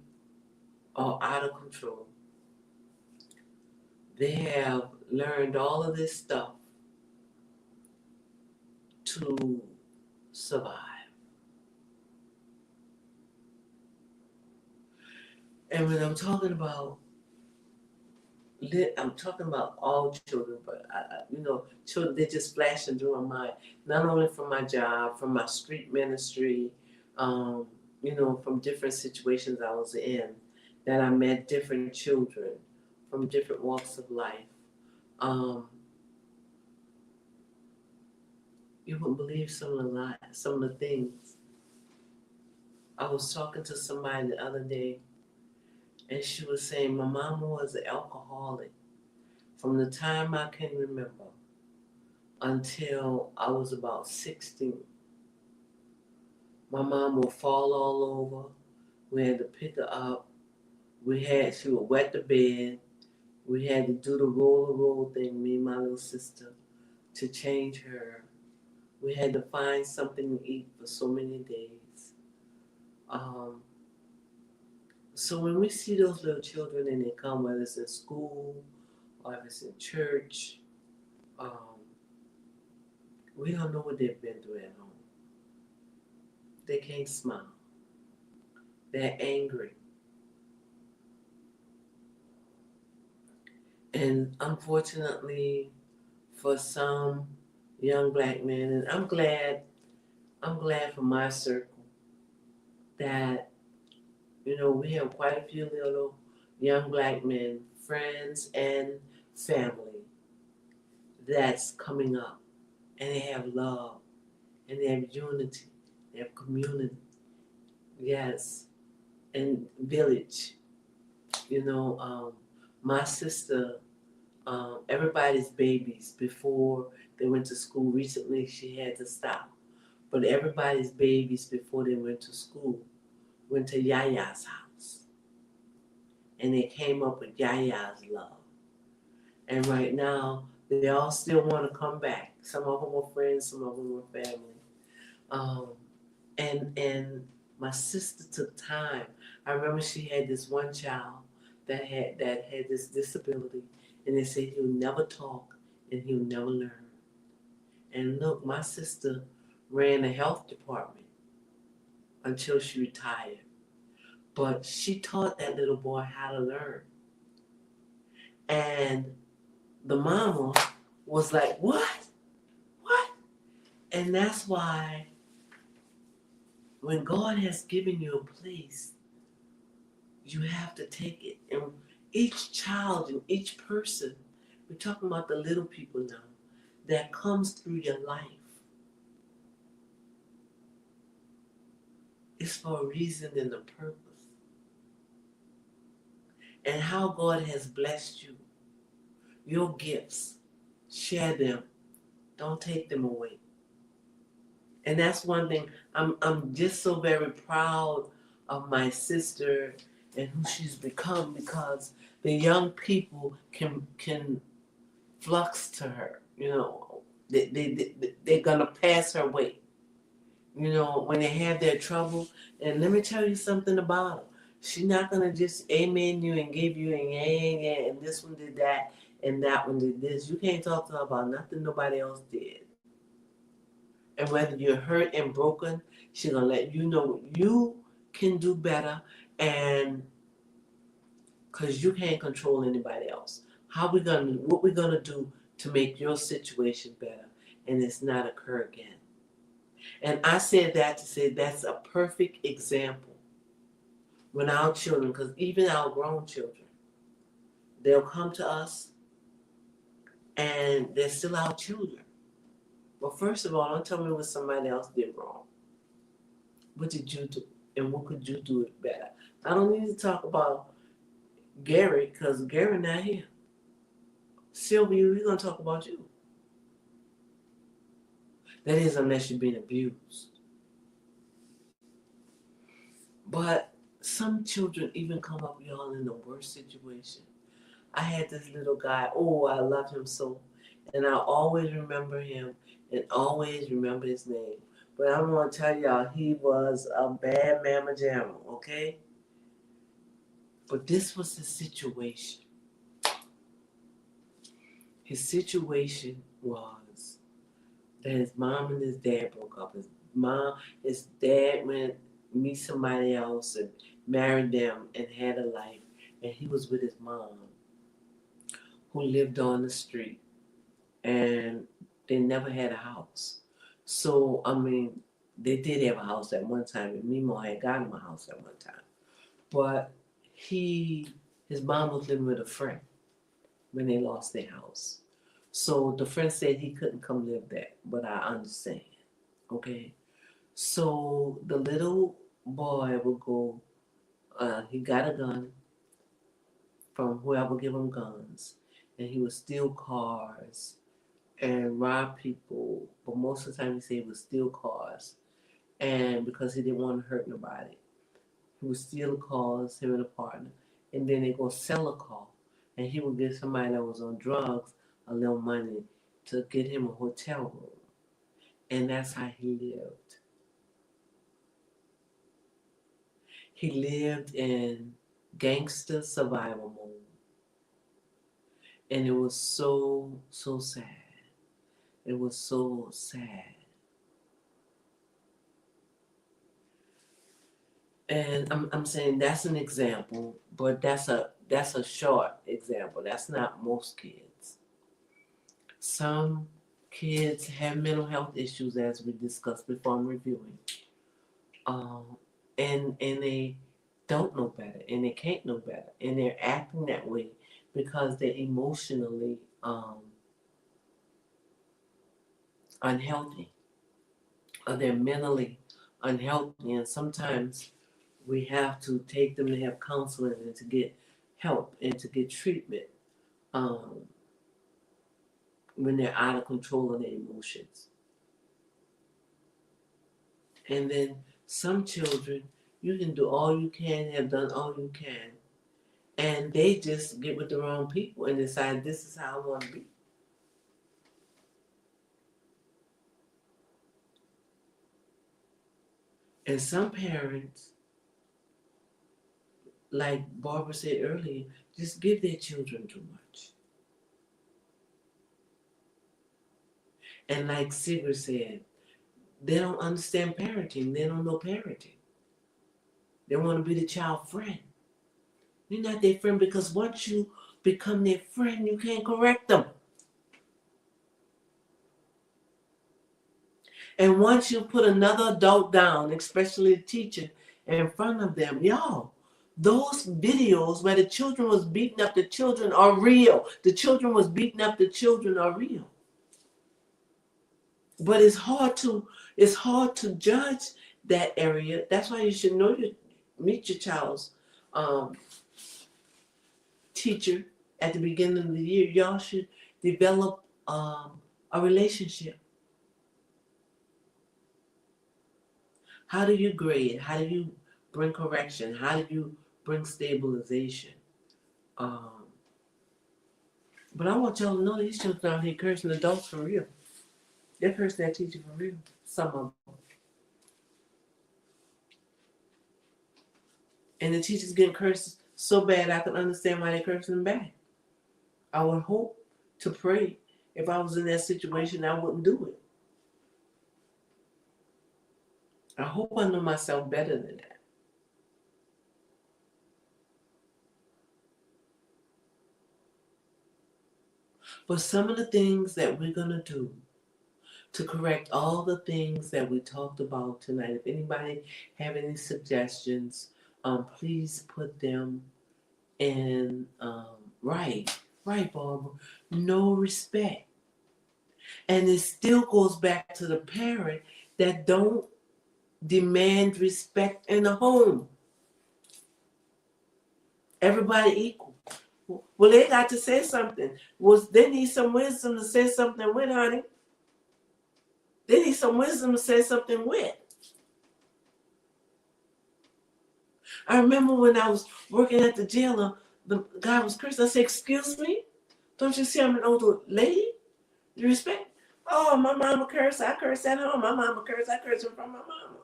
are out of control, they have learned all of this stuff to survive. And when I'm talking about all children, but children, they're just flashing through my mind. Not only from my job, from my street ministry, from different situations I was in, that I met different children from different walks of life. Um, you wouldn't believe some of the things. I was talking to somebody the other day, and she was saying my mama was an alcoholic from the time I can remember until I was about 16. My mom would fall all over. We had to pick her up. She would wet the bed. We had to do the roll thing, me and my little sister, to change her. We had to find something to eat for so many days. Um, so when we see those little children and they come, whether it's in school or if it's in church, um, we don't know what they've been through at home. They can't smile. They're angry. And unfortunately, for some young black men, and I'm glad for my circle that, we have quite a few little young black men, friends and family that's coming up, and they have love, and they have unity, they have community, yes, and village. You know, my sister, everybody's babies before they went to school. Recently, she had to stop, but everybody's babies before they went to school went to Yaya's house, and they came up with Yaya's love. And right now, they all still want to come back. Some of them were friends, some of them were family. Um, and my sister took time. I remember she had this one child that had this disability, and they said he'll never talk and he'll never learn. And look, my sister ran the health department until she retired. But she taught that little boy how to learn. And the mama was like, "What? What?" And that's why when God has given you a place, you have to take it. And each child and each person, we're talking about the little people now, that comes through your life is for a reason and a purpose. And how God has blessed you, your gifts, share them. Don't take them away. And that's one thing. I'm just so very proud of my sister and who she's become, because the young people can flux to her. They're gonna pass her way. When they have their trouble. And let me tell you something about her. She's not gonna just amen you and give you and yeah, and this one did that and that one did this. You can't talk to her about nothing nobody else did. And whether you're hurt and broken, she's gonna let you know what you can do better, and because you can't control anybody else. What we gonna do to make your situation better and it's not occur again. And I said that to say that's a perfect example when our children, because even our grown children, they'll come to us and they're still our children. Well, first of all, don't tell me what somebody else did wrong. What did you do? And what could you do it better? I don't need to talk about Gary, because Gary not here. Sylvia, we're going to talk about you. That is, unless you're being abused. But some children even come up, y'all, in the worst situation. I had this little guy. Oh, I love him so. And I always remember him and always remember his name. But I'm going to tell y'all, he was a bad mamma jamma, okay? But this was the situation. His situation was that his mom and his dad broke up. His dad went meet somebody else and married them and had a life. And he was with his mom, who lived on the street. And they never had a house. So, I mean, They did have a house at one time, and Mimo had gotten him a house at one time. But his mom was living with a friend when they lost their house. So the friend said he couldn't come live there, but I understand. Okay. So the little boy would go, he got a gun from whoever give him guns, and he would steal cars and rob people. But most of the time he said he would steal cars, and because he didn't want to hurt nobody. He would steal the cars, him and a partner, and then they go sell a car, and he would give somebody that was on drugs a little money to get him a hotel room, and that's how he lived. He lived in gangster survival mode, and it was so sad. It was so sad. And I'm saying that's an example, but that's a short example. That's not most kids. Some kids have mental health issues, as we discussed before. I'm reviewing, and they don't know better, and they can't know better, and they're acting that way because they're emotionally unhealthy, or they're mentally unhealthy, and sometimes we have to take them to have counseling and to get help and to get treatment um, when they're out of control of their emotions. And then some children, you can do all you can, have done all you can, and they just get with the wrong people and decide this is how I want to be. And some parents, like Barbara said earlier, just give their children too much. And like Sigrid said, they don't understand parenting. They don't know parenting. They want to be the child friend. You're not their friend because once you become their friend, you can't correct them. And once you put another adult down, especially a teacher, in front of them, y'all, those videos where the children was beating up the children are real. The children was beating up the children are real. But it's hard to judge that area. That's why you should meet your child's um, teacher at the beginning of the year. Y'all should develop a relationship. How do you grade? How do you bring correction? How do you bring stabilization? Um, but I want y'all to know these children out here cursing adults for real. They're cursing that teacher for real. Some of them. And the teachers getting cursed so bad I can understand why they're cursing them back. I would hope to pray if I was in that situation I wouldn't do it. I hope I know myself better than that. But some of the things that we're going to do to correct all the things that we talked about tonight, if anybody have any suggestions, please put them in right, Barbara. No respect. And it still goes back to the parent that don't demand respect in the home. Everybody equal. Well, they got to say something. They need some wisdom to say something with, honey. They need some wisdom to say something with. I remember when I was working at the jail, the guy was cursing. I said, "Excuse me? Don't you see I'm an older lady? You respect?" "Oh, my mama curse. I curse at home. My mama curse. I curse in front of my mama.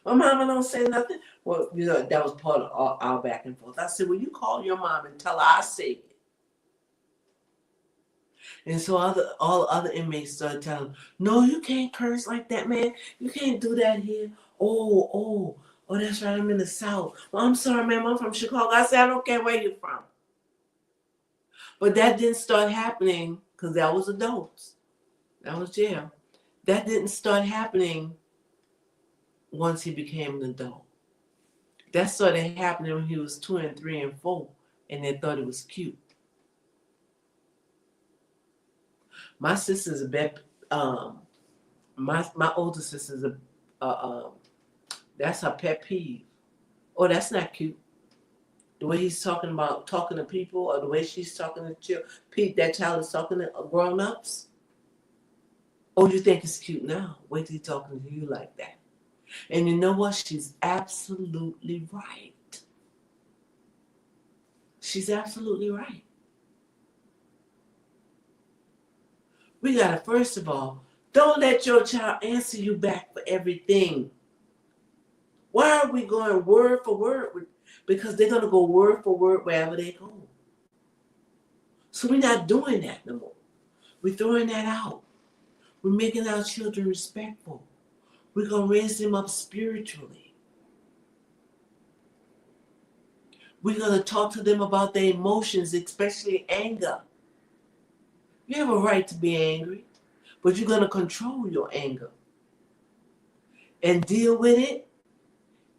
My mama don't say nothing." Well, that was part of our back and forth. I said, "Well, you call your mom and tell her I say it." And so all the other inmates started telling him, "No, you can't curse like that, man. You can't do that here. Oh, that's right. I'm in the South. Well, I'm sorry, ma'am. I'm from Chicago." I said, "I don't care where you're from." But that didn't start happening because that was adults. That was jail. That didn't start happening once he became an adult. That started happening when he was 2 and 3 and 4, and they thought it was cute. My sister's a bit, my older sister's that's her pet peeve. Oh, that's not cute. The way he's talking about talking to people, or the way she's talking to that child is talking to grown-ups. Oh, you think it's cute now? Wait till he's talking to you like that. And you know what? She's absolutely right. She's absolutely right. We gotta, first of all, don't let your child answer you back for everything. Why are we going word for word? Because they're gonna go word for word wherever they go. So we're not doing that no more. We're throwing that out. We're making our children respectful. We're gonna raise them up spiritually. We're gonna talk to them about their emotions, especially anger. You have a right to be angry, but you're gonna control your anger and deal with it,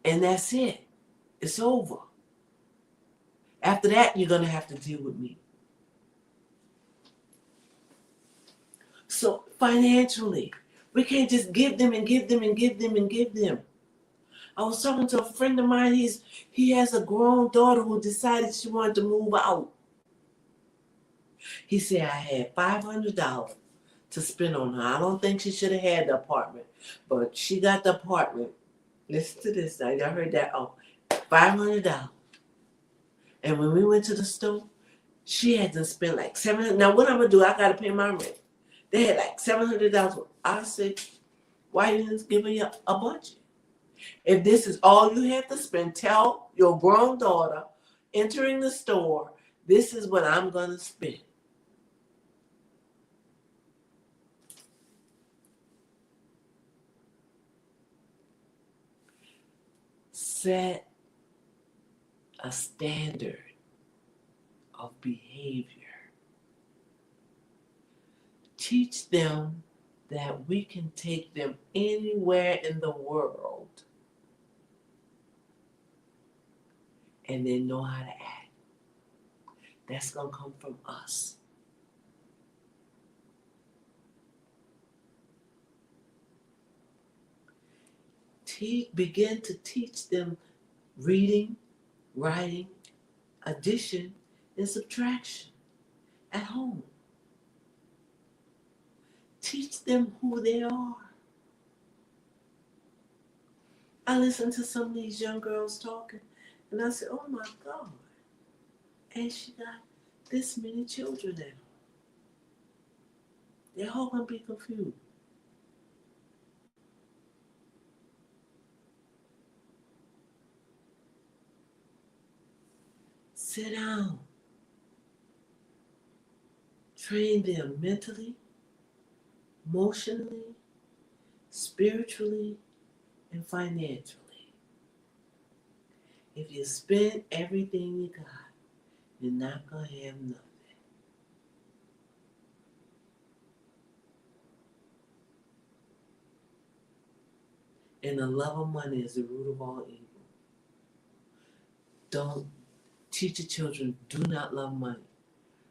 and that's it. It's over. After that, you're going to have to deal with me. So financially, we can't just give them and give them and give them and give them. I was talking to a friend of mine. He has a grown daughter who decided she wanted to move out. He said, I had $500 to spend on her. I don't think she should have had the apartment, but she got the apartment. Listen to this. I heard that. Oh, $500. And when we went to the store, she had to spend like $700. Now what I'm gonna do? I gotta pay my rent. They had like $700. I said, why you didn't give me a budget? If this is all you have to spend, tell your grown daughter entering the store, this is what I'm gonna spend. Set a standard of behavior. Teach them that we can take them anywhere in the world and they know how to act. That's going to come from us. Begin to teach them reading, writing, addition, and subtraction at home. Teach them who they are. I listen to some of these young girls talking, and I said, oh my God. And she got this many children at home. They're all going to be confused. Sit down. Train them mentally, emotionally, spiritually, and financially. If you spend everything you got, you're not going to have nothing. And the love of money is the root of all evil. Don't teach your children, do not love money.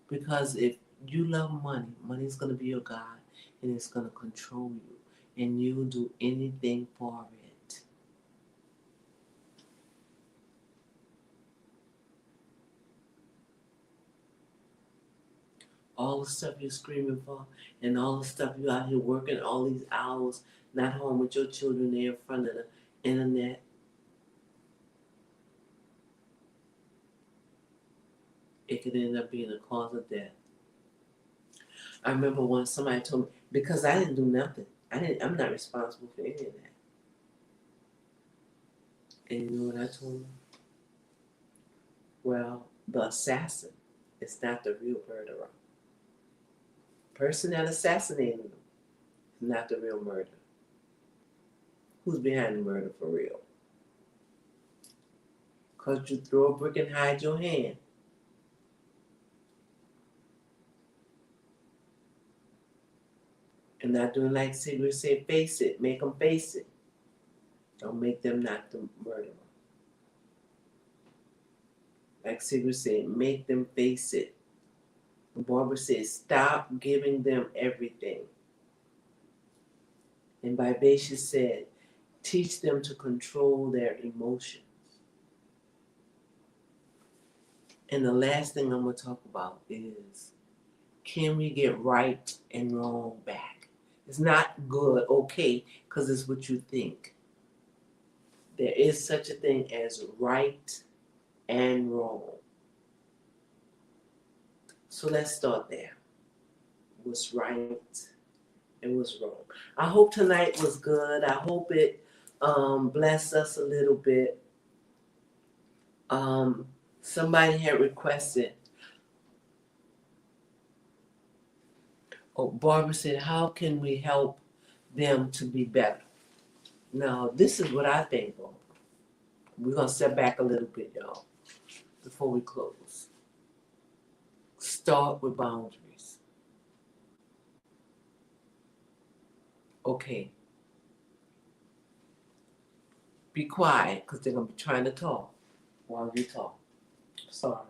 Because if you love money, money is going to be your God, and it's going to control you. And you'll do anything for it. All the stuff you're screaming for, and all the stuff you're out here working all these hours, not home with your children there in front of the internet. It could end up being a cause of death. I remember once somebody told me, because I didn't do nothing. I'm not responsible for any of that. And you know what I told them? Well, the assassin is not the real murderer. The person that assassinated him is not the real murderer. Who's behind the murder for real? Because you throw a brick and hide your hand. And not doing like Sigrid said, face it, make them face it. Don't make them not the murderer. Like Sigrid said, make them face it. Barbara said, stop giving them everything. And Vivacious said, teach them to control their emotions. And the last thing I'm going to talk about is, can we get right and wrong back? It's not good, okay, because it's what you think. There is such a thing as right and wrong. So let's start there. What's right and what's wrong? I hope tonight was good. I hope it blessed us a little bit. Somebody had requested. Oh, Barbara said, how can we help them to be better? Now, this is what I think of. We're going to step back a little bit, y'all, before we close. Start with boundaries. Okay. Be quiet, because they're going to be trying to talk while you talk. Sorry.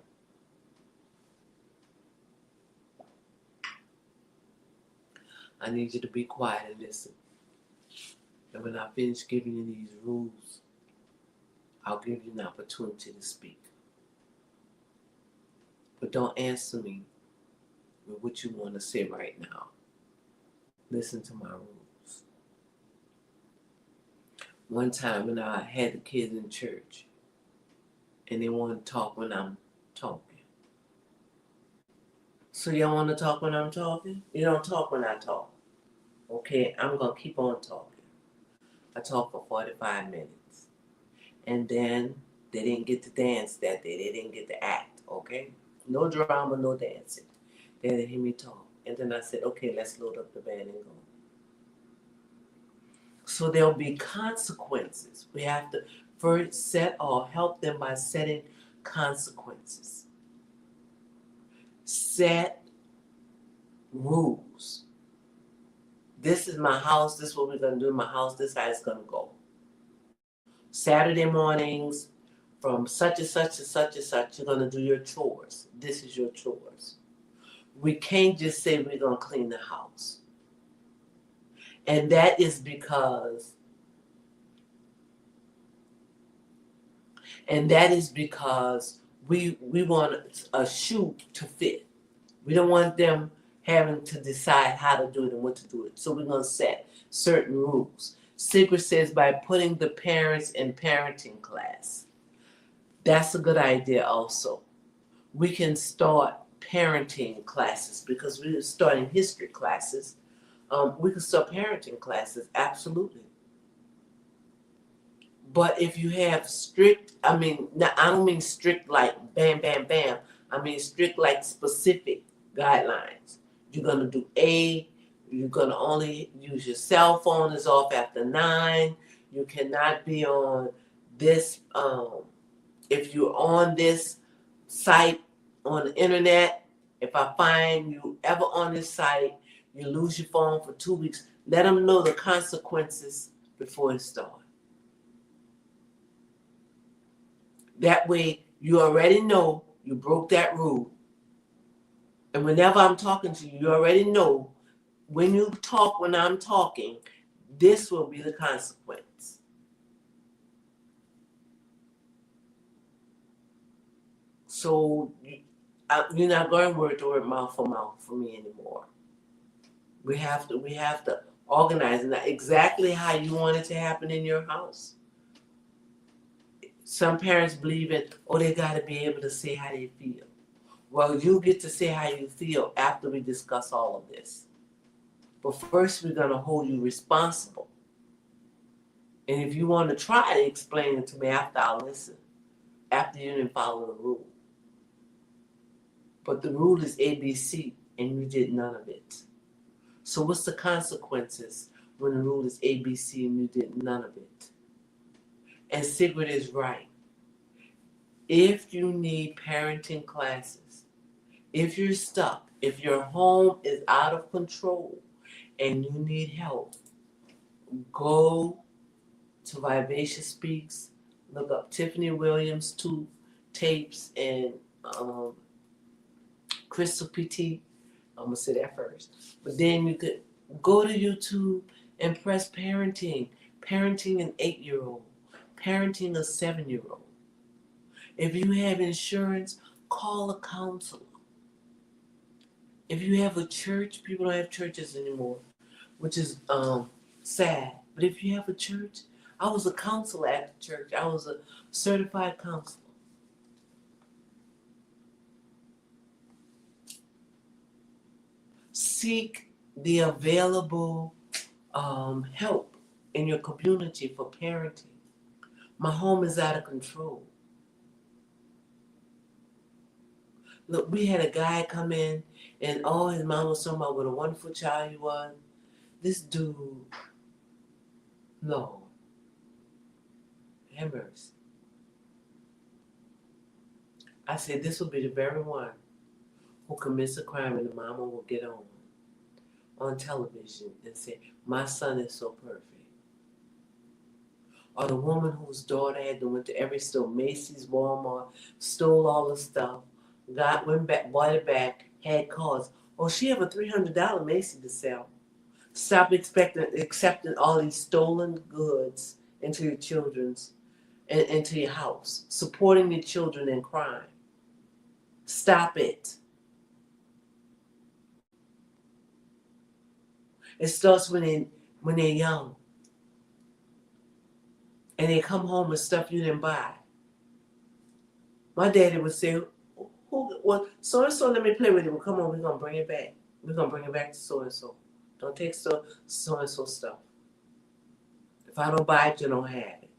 I need you to be quiet and listen. And when I finish giving you these rules, I'll give you an opportunity to speak. But don't answer me with what you want to say right now. Listen to my rules. One time when I had the kids in church, and they want to talk when I'm talking. So y'all want to talk when I'm talking? You don't talk when I talk. Okay, I'm going to keep on talking. I talked for 45 minutes. And then they didn't get to dance that day. They didn't get to act, okay? No drama, no dancing. They didn't hear me talk. And then I said, okay, let's load up the band and go. So there'll be consequences. We have to first set or help them by setting consequences. Set rules. This is my house. This is what we're going to do in my house. This is how it's going to go. Saturday mornings, from such and such and such and such, you're going to do your chores. This is your chores. We can't just say we're going to clean the house. And that is because we want a shoe to fit. We don't want them having to decide how to do it and what to do it. So we're going to set certain rules. Sigrid says by putting the parents in parenting class. That's a good idea also. We can start parenting classes because we're starting history classes. We can start parenting classes, absolutely. But if you have strict, I don't mean strict like bam, bam, bam. I mean strict like specific guidelines. You're going to do A, you're going to only use your cell phone is off after 9. You cannot be on this, if you're on this site on the internet, if I find you ever on this site, you lose your phone for 2 weeks. Let them know the consequences before it starts. That way, you already know you broke that rule. And whenever I'm talking to you, you already know when you talk when I'm talking, this will be the consequence. So you're not going word to word, mouth for mouth for me anymore. We have to organize it exactly how you want it to happen in your house. Some parents believe in, they got to be able to say how they feel. Well, you get to say how you feel after we discuss all of this. But first, we're going to hold you responsible. And if you want to try to explain it to me after, I'll listen. After you didn't follow the rule. But the rule is ABC, and you did none of it. So what's the consequences when the rule is ABC and you did none of it? And Sigrid is right. If you need parenting classes, if you're stuck, if your home is out of control and you need help, go to Vivacious Speaks. Look up Tiffany Williams, two tapes, and um, Crystal PT. I'm going to say that first. But then you could go to YouTube and press parenting. Parenting an 8-year-old. Parenting a 7-year-old. If you have insurance, call a counselor. If you have a church, people don't have churches anymore, which is sad. But if you have a church, I was a counselor at the church. I was a certified counselor. Seek the available help in your community for parenting. My home is out of control. Look, we had a guy come in, and all his mom was talking about what a wonderful child he was. This dude, no, have mercy. I said, this will be the very one who commits a crime, and the mama will get on television and say, my son is so perfect. Or the woman whose daughter had to went to every store, Macy's, Walmart, stole all the stuff, went back, bought it back, had cars. Oh, she have a $300 Macy to sell. Stop accepting all these stolen goods into your into your house, supporting your children in crime. Stop it. It starts when they're young, and they come home with stuff you didn't buy. My daddy would say, well, so and so, let me play with it. Well, come on, we're gonna bring it back. We're gonna bring it back to so and so. Don't take so and so stuff. If I don't buy it, you don't have it.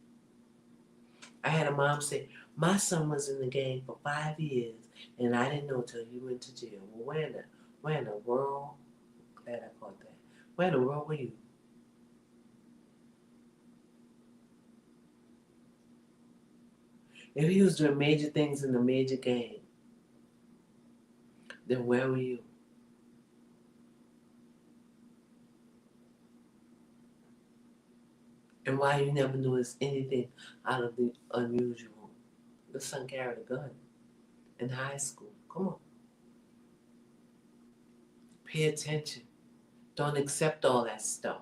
I had a mom say, my son was in the gang for 5 years, and I didn't know till he went to jail. Well, where in the world? Glad I caught that. Where in the world were you? If he was doing major things in the major gang, then where were you? And why you never noticed anything out of the unusual? The son carried a gun in high school. Come on. Pay attention. Don't accept all that stuff.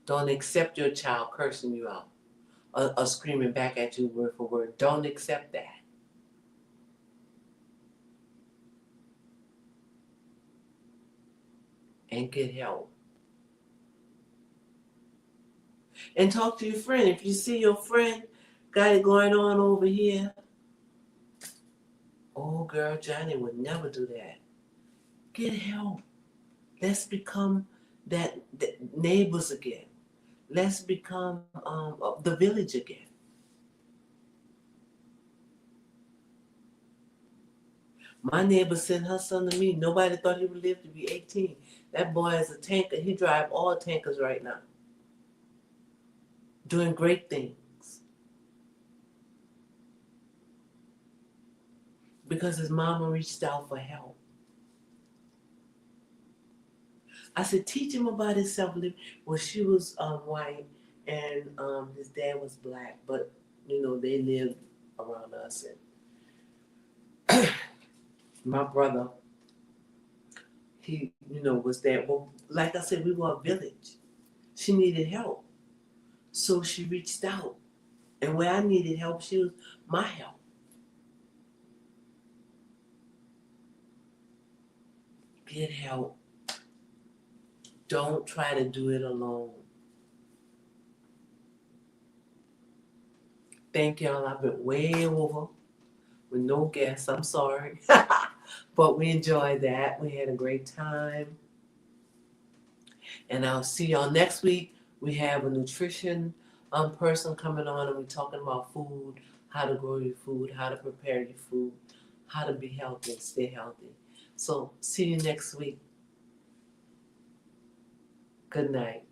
Don't accept your child cursing you out or screaming back at you word for word. Don't accept that. And get help. And talk to your friend. If you see your friend got it going on over here, oh girl, Johnny would never do that. Get help. Let's become that neighbors again. Let's become the village again. My neighbor sent her son to me. Nobody thought he would live to be 18. That boy is a tanker. He drives all tankers right now. Doing great things. Because his mama reached out for help. I said, teach him about his self-living. Well, she was white and his dad was black, but you know, they lived around us. And my brother, he, you know, was there. Well, like I said, we were a village. She needed help. So she reached out. And where I needed help, she was my help. Get help. Don't try to do it alone. Thank y'all. I've been way over with no guests. I'm sorry. But we enjoyed that. We had a great time. And I'll see y'all next week. We have a nutrition person coming on, and we're talking about food, how to grow your food, how to prepare your food, how to be healthy and stay healthy. So see you next week. Good night.